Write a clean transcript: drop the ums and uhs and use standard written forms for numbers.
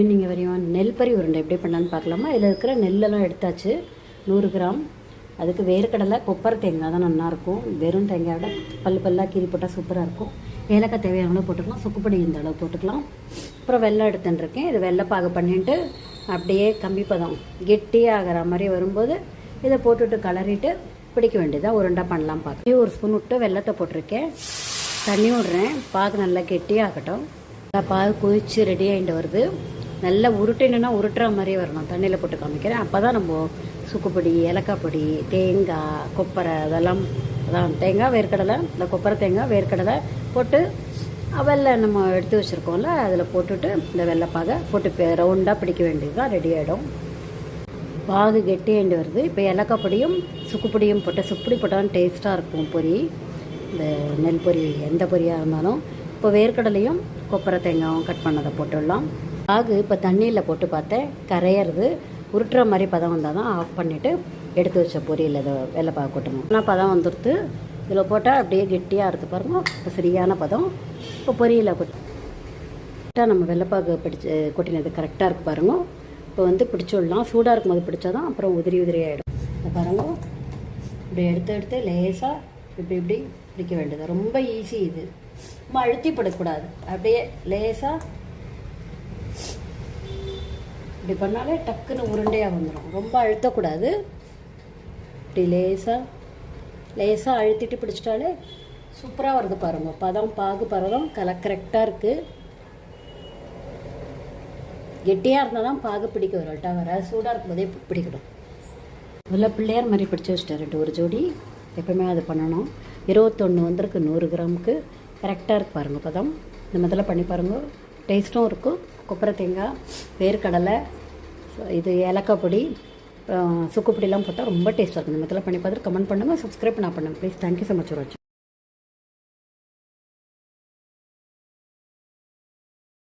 நீங்கள் வரையும் நெல் பறி உருண்டை எப்படி பண்ணலான்னு பார்க்கலாமா. இதில் இருக்கிற நெல்லெல்லாம் எடுத்தாச்சு 100 கிராம். அதுக்கு வேர்க்கடலை கொப்பரை தேங்காய் தான் நல்லாயிருக்கும். வெறும் தேங்காயோட பல்லாக கீறி போட்டால் சூப்பராக இருக்கும். ஏலக்காய் தேவையான அளவு போட்டுக்கலாம். சுக்குப்பொடி இந்த அளவு போட்டுக்கலாம். அப்புறம் வெல்லம் எடுத்துட்டுருக்கேன். இது வெள்ளைப்பாகு பண்ணிட்டு அப்படியே கம்பி பதம் கெட்டியாகிற மாதிரி வரும்போது இதை போட்டுட்டு கலரிட்டு பிடிக்க வேண்டியதாக உருண்டை பண்ணலாம். பார்க்க 1 ஸ்பூன் விட்டு வெல்லத்தை போட்டிருக்கேன். தண்ணி விட்றேன். பாகு நல்லா கெட்டியாகட்டும். பாகு கொதிச்சு ரெடி ஆகிட்டு வருது. நல்லா உருட்டினா உருட்டுற மாதிரி வரணும். தண்ணியில் போட்டு காமிக்கிறேன். அப்போ தான் நம்ம சுக்குப்பொடி, ஏலக்காய் பொடி, தேங்காய், கொப்பரை அதெல்லாம் அதான் தேங்காய் வேர்க்கடலை, இந்த கொப்பரை தேங்காய் வேர்க்கடலை போட்டு வெள்ளை நம்ம எடுத்து வச்சுருக்கோம்ல அதில் போட்டுட்டு இந்த வெள்ளைப்பாகை போட்டு ரவுண்டாக பிடிக்க வேண்டியது தான் ரெடி ஆகிடும். பாகு கெட்டியாண்டு வருது. இப்போ ஏலக்காய் பொடியும் சுக்குப்பொடியும் போட்டு சுக்குப்பொடி போட்டாலும் டேஸ்ட்டாக இருக்கும் பொரி. இந்த நெல் பொரி எந்த பொரியாக இருந்தாலும். இப்போ வேர்க்கடலையும் கொப்பரை தேங்காயும் கட் பண்ணதை போட்டுடலாம். பாகு இப்போ தண்ணியில் போட்டு பார்த்தேன் கரையிறது. உருட்டுற மாதிரி பதம் வந்தால் தான் ஆஃப் பண்ணிவிட்டு எடுத்து வச்ச பொரியில் இதை வெள்ளைப்பாகு கொட்டணும். ஆனால் பதம் வந்துடுத்து. இதில் போட்டால் அப்படியே கெட்டியாக இருக்குது பாருங்கள். இப்போ சரியான பதம். இப்போ பொரியில் கொட்டால் நம்ம வெள்ளைப்பாகு கொட்டினது கரெக்டாக இருக்குது பாருங்கள். இப்போ பிடிச்சி விடலாம். சூடாக இருக்கும்போது பிடிச்சா தான் அப்புறம் உதிரி ஆகிடும். இப்போ பாருங்கள் இப்படி எடுத்து லேசாக இப்படி பிடிக்க வேண்டியது. ரொம்ப ஈஸி இது. ரொம்ப அழுத்தி படக்கூடாது. அப்படியே லேசாக இப்படி பண்ணாலே டக்குன்னு உருண்டையாக வந்துடும். ரொம்ப அழுத்தக்கூடாது. இப்படி லேசாக அழுத்திட்டு பிடிச்சிட்டாலே சூப்பராக வருது பாருங்கள். பாகு பதம் கரெக்டாக இருக்குது. கெட்டியாக இருந்தால் தான் பாகு பிடிக்க வரட்டா வர. சூடாக இருக்கும்போதே பிடிக்கணும். முதல்ல பிள்ளையார் மாதிரி பிடிச்சி வச்சுட்டு ஒரு ஜோடி எப்பவுமே அது பண்ணணும். 21 வந்திருக்கு 100 கிராமுக்கு. கரெக்டாக இருக்குது பாருங்கள் பதம். இந்த மாதிரிலாம் பண்ணி பாருங்கள். டேஸ்ட்டும் இருக்கும். கொப்பரை தேங்காய், வேர்க்கடலை, இது ஏலக்காய் பொடி, சுக்குப்பொடிலாம் போட்டால் ரொம்ப டேஸ்ட்டாக இருக்கும். இந்த மாதிரிலாம் பண்ணி பார்த்துட்டு கமெண்ட் பண்ணுங்கள். சப்ஸ்கிரைப் பண்ணுங்கள் please. Thank you so much for வாட்சிங்.